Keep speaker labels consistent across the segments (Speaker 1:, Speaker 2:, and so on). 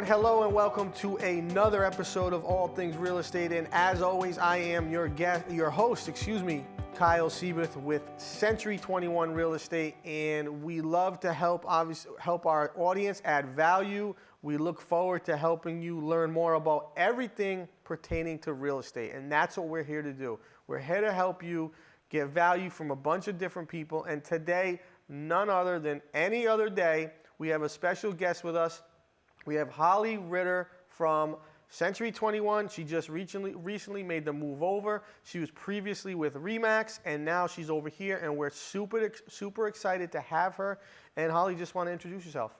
Speaker 1: everyone, hello and welcome to another episode of All Things Real Estate. And as always, I am your host, Kyle Seyboth with Century 21 Real Estate. And we love to help our audience add value. We look forward to helping you learn more about everything pertaining to real estate. And that's what we're here to do. We're here to help you get value from a bunch of different people. And today, none other than any other day, we have a special guest with us. We have Holly Ritter from Century 21. She just recently made the move over. She was previously with Remax, and now she's over here, and we're super excited to have her. And Holly, just want to introduce yourself.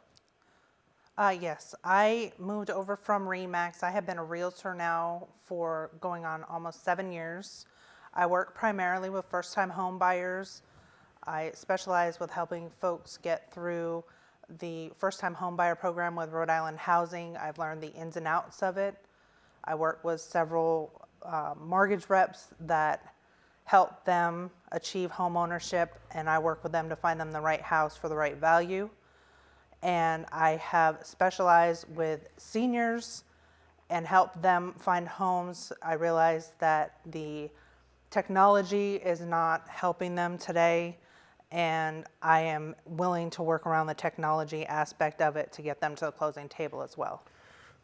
Speaker 2: Yes, I moved over from Remax. I have been a realtor now for going on almost 7 years. I work primarily with first-time home buyers. I specialize with helping folks get through the first-time home buyer program with Rhode Island Housing. I've learned the ins and outs of it. I work with several mortgage reps that help them achieve home ownership, and I work with them to find them the right house for the right value. And I have specialized with seniors and help them find homes. I realize that the technology is not helping them today, and I am willing to work around the technology aspect of it to get them to the closing table as well.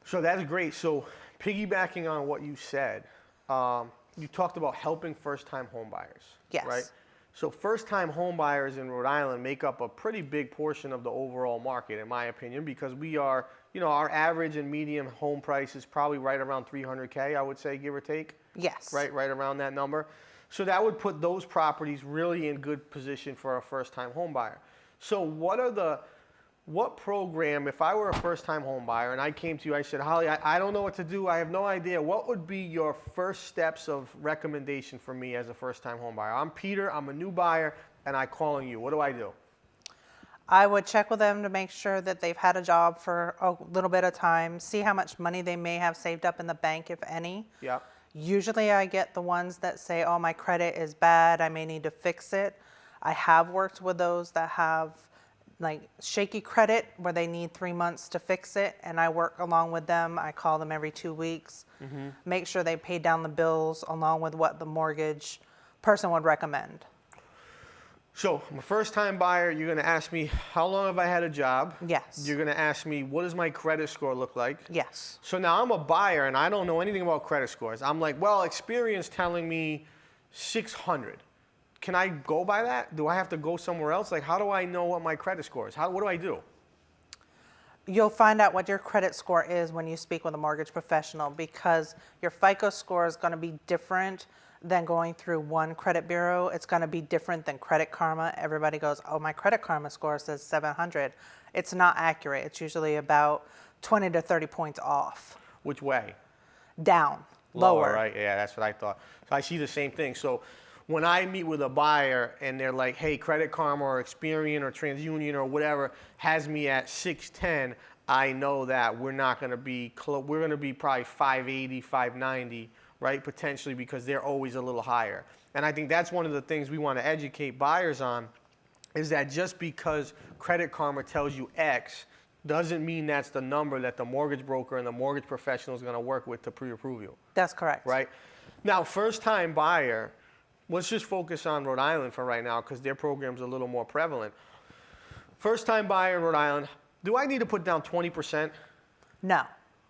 Speaker 1: So that's great. So piggybacking on what you said, you talked about helping first-time home buyers.
Speaker 2: Yes.
Speaker 1: Right? So first-time home buyers in Rhode Island make up a pretty big portion of the overall market, in my opinion, because we are, our average and median home price is probably right around $300K, I would say, give or take.
Speaker 2: Yes.
Speaker 1: Right around that number. So that would put those properties really in good position for a first-time home buyer. So what program, if I were a first-time home buyer and I came to you, I said, Holly, I don't know what to do, I have no idea, what would be your first steps of recommendation for me as a first-time home buyer? I'm Peter, I'm a new buyer, and I'm calling you. What do I do?
Speaker 2: I would check with them to make sure that they've had a job for a little bit of time, see how much money they may have saved up in the bank, if any.
Speaker 1: Yeah.
Speaker 2: Usually I get the ones that say, oh, my credit is bad, I may need to fix it. I have worked with those that have like shaky credit where they need 3 months to fix it, and I work along with them. I call them every 2 weeks, make sure they pay down the bills along with what the mortgage person would recommend.
Speaker 1: So I'm a first-time buyer. You're going to ask me, how long have I had a job?
Speaker 2: Yes.
Speaker 1: You're going to ask me, what does my credit score look like?
Speaker 2: Yes.
Speaker 1: So now I'm a buyer, and I don't know anything about credit scores. I'm like, well, experience telling me 600. Can I go by that? Do I have to go somewhere else? Like, how do I know what my credit score is? What do I do?
Speaker 2: You'll find out what your credit score is when you speak with a mortgage professional, because your FICO score is going to be different than going through one credit bureau. It's going to be different than Credit Karma. Everybody goes, oh, my Credit Karma score says 700. It's not accurate. It's usually about 20 to 30 points off.
Speaker 1: Which way?
Speaker 2: Down. Lower.
Speaker 1: Right? Yeah, that's what I thought. So I see the same thing. So when I meet with a buyer and they're like, hey, Credit Karma or Experian or TransUnion or whatever has me at 610, I know that we're not going to be we're going to be probably 580, 590, right? Potentially, because they're always a little higher. And I think that's one of the things we want to educate buyers on, is that just because Credit Karma tells you X doesn't mean that's the number that the mortgage broker and the mortgage professional is going to work with to pre-approve you.
Speaker 2: That's correct.
Speaker 1: Right? Now, first-time buyer, let's just focus on Rhode Island for right now because their program's a little more prevalent. First-time buyer in Rhode Island, do I need to put down 20%?
Speaker 2: No.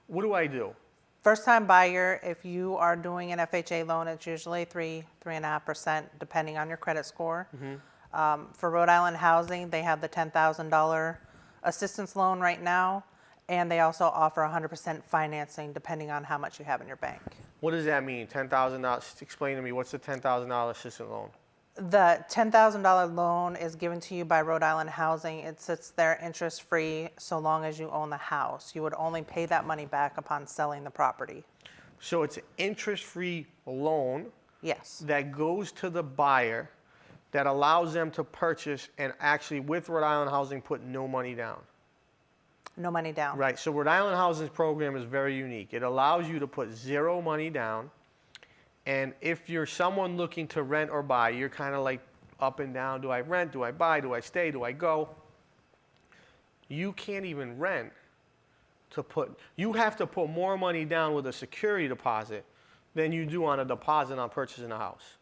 Speaker 1: What do I do?
Speaker 2: First-time buyer, if you are doing an FHA loan, it's usually 3.5%, depending on your credit score. For Rhode Island Housing, they have the $10,000 assistance loan right now, and they also offer 100% financing, depending on how much you have in your bank.
Speaker 1: What does that mean? $10,000? Explain to me. What's the $10,000 assistance loan?
Speaker 2: The $10,000 loan is given to you by Rhode Island Housing. It sits there interest-free so long as you own the house. You would only pay that money back upon selling the property.
Speaker 1: So it's an interest-free loan.
Speaker 2: Yes.
Speaker 1: That goes to the buyer that allows them to purchase and actually, with Rhode Island Housing, put no money down.
Speaker 2: No money down.
Speaker 1: Right. So Rhode Island Housing's program is very unique. It allows you to put zero money down. And if you're someone looking to rent or buy, you're kind of like up and down. Do I rent? Do I buy? Do I stay? Do I go? You can't even rent You have to put more money down with a security deposit than you do on a deposit on purchasing a house.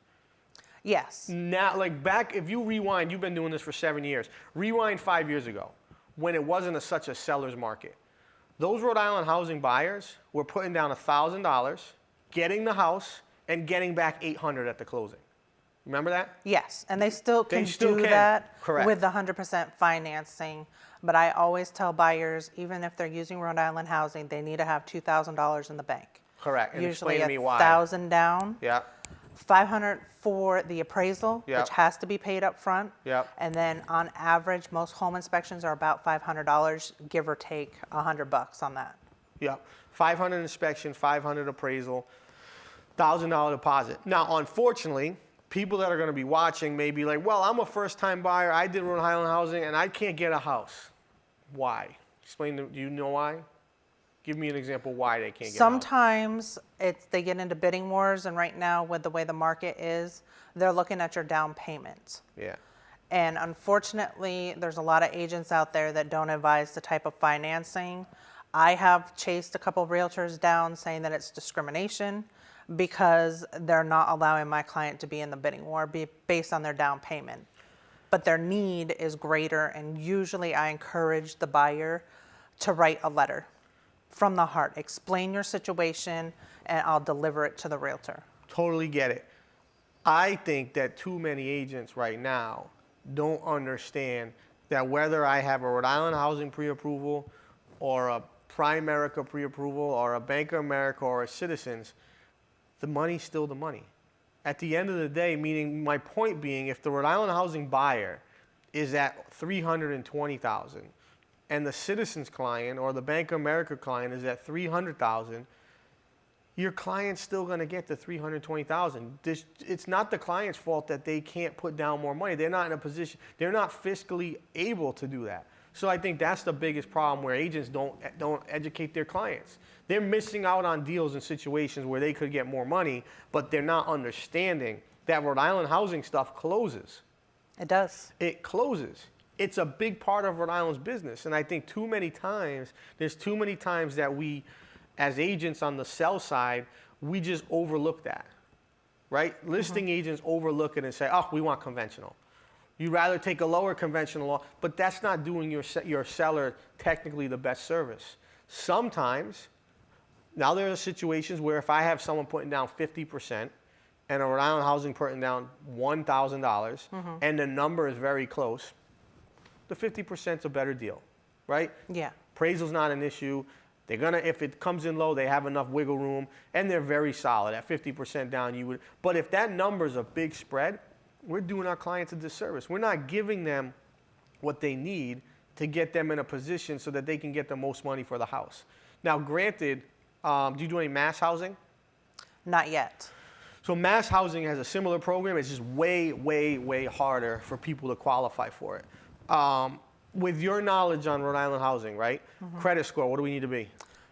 Speaker 2: Yes.
Speaker 1: Now, like back, if you rewind, you've been doing this for 7 years. Rewind 5 years ago, when it wasn't such a seller's market. Those Rhode Island housing buyers were putting down $1,000, getting the house, and getting back $800 at the closing. Remember that?
Speaker 2: Yes, and they still can do that with the 100% financing. But I always tell buyers, even if they're using Rhode Island housing, they need to have $2,000 in the bank.
Speaker 1: Correct. And
Speaker 2: usually
Speaker 1: explain to me why.
Speaker 2: $1,000 down.
Speaker 1: Yeah.
Speaker 2: $500 for the appraisal,
Speaker 1: Yep.
Speaker 2: which has to be paid up front.
Speaker 1: Yep.
Speaker 2: And then on average, most home inspections are about $500, give or take $100 on that.
Speaker 1: Yeah. 500 inspection, 500 appraisal, $1,000 deposit. Now, unfortunately, people that are going to be watching may be like, well, I'm a first-time buyer. I did Rhode Island housing, and I can't get a house. Why? Do you know why? Give me an example why they can't get a house.
Speaker 2: Sometimes they get into bidding wars, and right now, with the way the market is, they're looking at your down payment.
Speaker 1: Yeah.
Speaker 2: And unfortunately, there's a lot of agents out there that don't advise the type of financing. I have chased a couple of realtors down saying that it's discrimination because they're not allowing my client to be in the bidding war based on their down payment. But their need is greater, and usually I encourage the buyer to write a letter from the heart. Explain your situation, and I'll deliver it to the realtor.
Speaker 1: Totally get it. I think that too many agents right now don't understand that whether I have a Rhode Island housing pre-approval or a Primerica pre-approval or a Bank of America or a Citizens, the money's still the money. At the end of the day, meaning my point being, if the Rhode Island housing buyer is at $320,000 and the Citizens client or the Bank of America client is at $300,000, your client's still going to get the $320,000. It's not the client's fault that they can't put down more money. They're not in a position, they're not fiscally able to do that. So I think that's the biggest problem where agents don't educate their clients. They're missing out on deals in situations where they could get more money, but they're not understanding that Rhode Island housing stuff closes.
Speaker 2: It does.
Speaker 1: It closes. It's a big part of Rhode Island's business. And I think there's too many times that we, as agents on the sell side, we just overlook that, right? Listing agents overlook it and say, oh, we want conventional. You'd rather take a lower conventional law, but that's not doing your seller technically the best service. Sometimes, now there are situations where if I have someone putting down 50% and a Rhode Island housing putting down $1,000 and the number is very close, the 50% is a better deal, right?
Speaker 2: Yeah.
Speaker 1: Appraisal's not an issue. They're gonna, if it comes in low, they have enough wiggle room, and they're very solid. At 50% down, but if that number is a big spread, we're doing our clients a disservice. We're not giving them what they need to get them in a position so that they can get the most money for the house. Now, granted, do you do any mass housing?
Speaker 2: Not yet.
Speaker 1: So mass housing has a similar program. It's just way, way, way harder for people to qualify for it. With your knowledge on Rhode Island housing, right? Credit score, what do we need to be?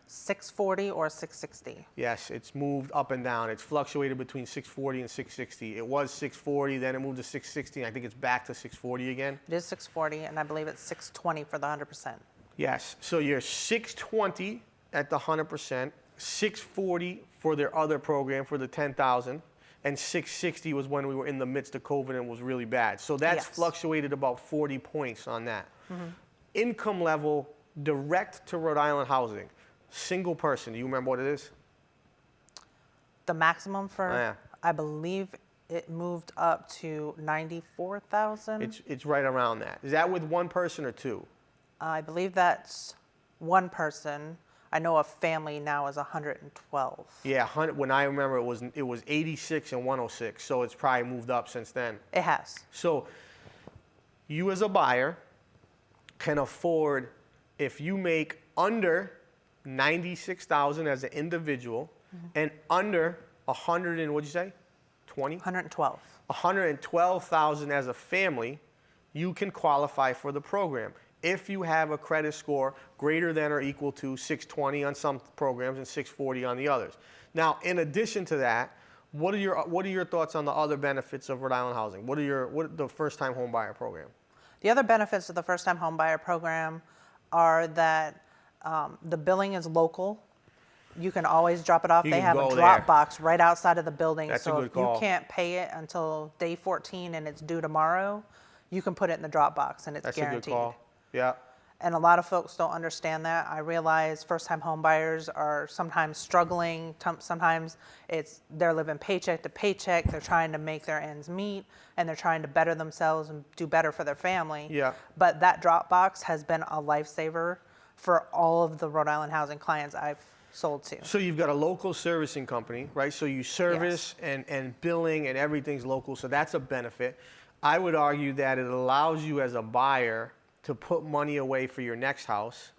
Speaker 2: 640 or 660.
Speaker 1: Yes, it's moved up and down. It's fluctuated between 640 and 660. It was 640, then it moved to 660. I think it's back to 640 again.
Speaker 2: It is 640, and I believe it's 620 for the 100%.
Speaker 1: Yes, so you're 620 at the 100%, 640 for their other program for the 10,000, and 660 was when we were in the midst of COVID and it was really bad. So that's fluctuated about 40 points on that. Income level direct to Rhode Island housing. Single person, do you remember what it is?
Speaker 2: The maximum for, I believe it moved up to 94,000.
Speaker 1: It's right around that. Is that with one person or two?
Speaker 2: I believe that's one person. I know a family now is 112.
Speaker 1: Yeah, when I remember it was 86 and 106, so it's probably moved up since then.
Speaker 2: It has.
Speaker 1: So you as a buyer can afford, if you make under 96,000 as an individual and under 100 and what'd you say? 20?
Speaker 2: 112.
Speaker 1: 112,000 as a family, you can qualify for the program. If you have a credit score greater than or equal to 620 on some programs and 640 on the others. Now, in addition to that, what are your thoughts on the other benefits of Rhode Island housing? What are the first-time home buyer program?
Speaker 2: The other benefits of the first-time home buyer program are that The billing is local. You can always drop it off.
Speaker 1: You
Speaker 2: They
Speaker 1: can
Speaker 2: have a
Speaker 1: go
Speaker 2: drop
Speaker 1: there.
Speaker 2: box right outside of the building.
Speaker 1: That's a
Speaker 2: so
Speaker 1: good
Speaker 2: if
Speaker 1: call.
Speaker 2: you can't pay it until day 14 and it's due tomorrow, you can put it in the drop box and it's
Speaker 1: That's
Speaker 2: guaranteed.
Speaker 1: a good call. Yeah.
Speaker 2: And a lot of folks don't understand that. I realize first-time home buyers are sometimes struggling. Sometimes they're living paycheck to paycheck. They're trying to make their ends meet, and they're trying to better themselves and do better for their family.
Speaker 1: Yeah.
Speaker 2: But that drop box has been a lifesaver for all of the Rhode Island housing clients I've sold to.
Speaker 1: So you've got a local servicing company, right? So you service and billing and everything's local, so that's a benefit. I would argue that it allows you as a buyer to put money away for your next house,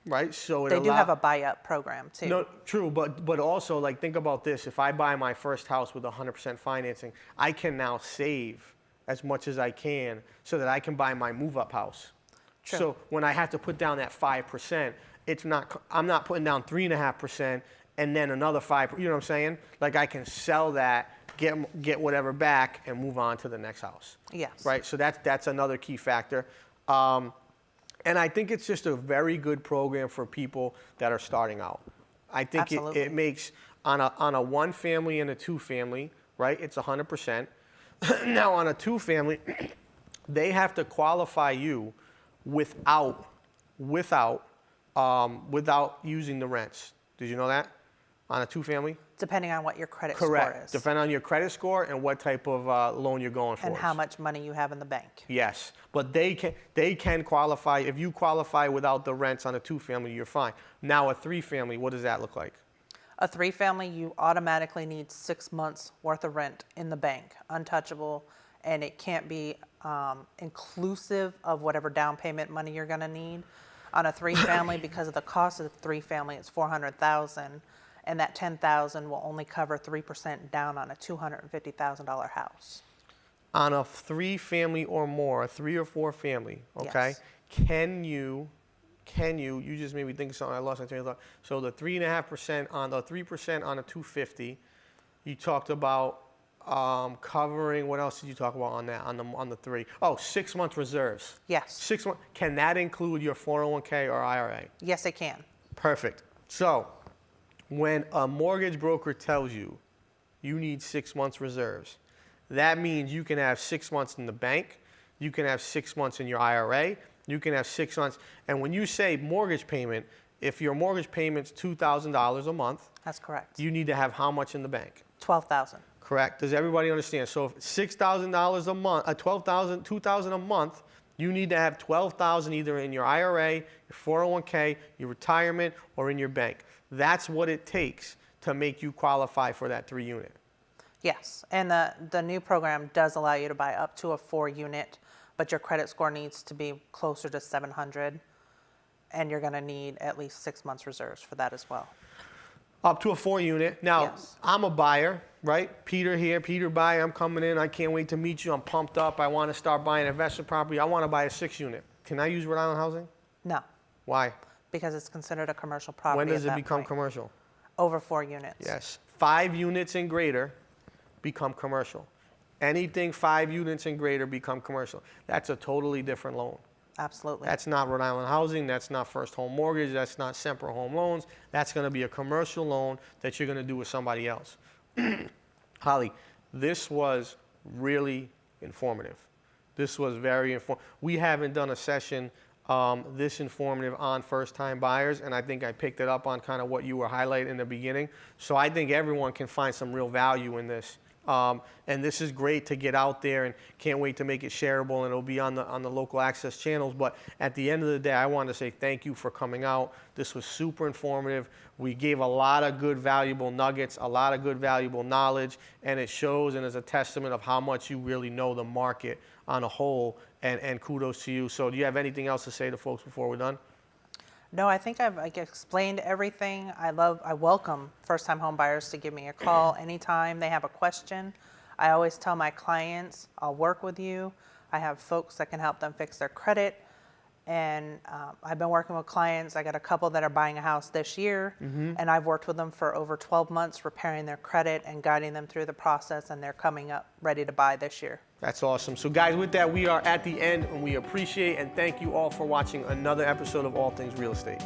Speaker 1: right? So
Speaker 2: They do have a buy-up program too.
Speaker 1: No, true, but also, like, think about this. If I buy my first house with 100% financing, I can now save as much as I can so that I can buy my move-up house.
Speaker 2: True.
Speaker 1: So when I have to put down that 5%, I'm not putting down 3.5% and then another 5%, you know what I'm saying? Like, I can sell that, get whatever back and move on to the next house.
Speaker 2: Yes.
Speaker 1: Right, so that's another key factor. And I think it's just a very good program for people that are starting out. I think it makes, on a one family and a two family, right, it's 100%. Now on a two family, they have to qualify you without using the rents. Did you know that? On a two family?
Speaker 2: Depending on what your credit score
Speaker 1: Correct.
Speaker 2: is.
Speaker 1: Depending on your credit score and what type of loan you're going for.
Speaker 2: And how much money you have in the bank.
Speaker 1: Yes, but they can qualify. If you qualify without the rents on a two-family, you're fine. Now a three-family, what does that look like?
Speaker 2: A three-family, you automatically need 6 months worth of rent in the bank, untouchable, and it can't be inclusive of whatever down payment money you're going to need. On a three-family, because of the cost of the three-family, it's $400,000. And that $10,000 will only cover 3% down on a $250,000 house.
Speaker 1: On a three-family or more, a 3 or 4 family, okay?
Speaker 2: Yes.
Speaker 1: Can you just made me think of something, I lost my train of thought. So the 3.5% on the 3% on a 250, you talked about covering, what else did you talk about on that, on the 3? Oh, 6 months reserves.
Speaker 2: Yes.
Speaker 1: 6 months, can that include your 401k or IRA?
Speaker 2: Yes, it can.
Speaker 1: Perfect. So when a mortgage broker tells you you need 6 months reserves, that means you can have 6 months in the bank, you can have 6 months in your IRA, you can have 6 months. And when you say mortgage payment, if your mortgage payment's $2,000 a month,
Speaker 2: That's correct.
Speaker 1: you need to have how much in the bank?
Speaker 2: $12,000.
Speaker 1: Correct. Does everybody understand? So if $6,000 a month, $12,000, $2,000 a month, you need to have $12,000 either in your IRA, your 401k, your retirement, or in your bank. That's what it takes to make you qualify for that 3-unit.
Speaker 2: Yes, and the new program does allow you to buy up to a 4-unit, but your credit score needs to be closer to 700, and you're going to need at least 6 months reserves for that as well.
Speaker 1: Up to a 4-unit. Now,
Speaker 2: Yes.
Speaker 1: I'm a buyer, right? Peter here, Peter buyer, I'm coming in, I can't wait to meet you, I'm pumped up, I want to start buying investment property, I want to buy a 6-unit. Can I use Rhode Island Housing?
Speaker 2: No,
Speaker 1: Why?
Speaker 2: because it's considered a commercial property.
Speaker 1: When does
Speaker 2: at
Speaker 1: it
Speaker 2: that
Speaker 1: become
Speaker 2: point.
Speaker 1: commercial?
Speaker 2: Over 4 units.
Speaker 1: Yes. 5 units and greater become commercial. Anything 5 units and greater become commercial. That's a totally different loan.
Speaker 2: Absolutely.
Speaker 1: That's not Rhode Island Housing. That's not First Home Mortgage. That's not Semper Home Loans. That's going to be a commercial loan that you're going to do with somebody else. Holly, this was really informative. This was very informative. We haven't done a session this informative on first-time buyers, and I think I picked it up on kind of what you were highlighting in the beginning. So I think everyone can find some real value in this. And this is great to get out there, and can't wait to make it shareable, and it'll be on the local access channels. But at the end of the day, I want to say thank you for coming out. This was super informative. We gave a lot of good, valuable nuggets, a lot of good, valuable knowledge, and it shows and is a testament of how much you really know the market on a whole, and kudos to you. So do you have anything else to say to folks before we're done?
Speaker 2: No, I think I've explained everything. I welcome first-time home buyers to give me a call anytime they have a question. I always tell my clients, I'll work with you. I have folks that can help them fix their credit. And I've been working with clients. I got a couple that are buying a house this year, and I've worked with them for over 12 months, repairing their credit and guiding them through the process, and they're coming up ready to buy this year.
Speaker 1: That's awesome. So guys, with that, we are at the end, and we appreciate and thank you all for watching another episode of All Things Real Estate.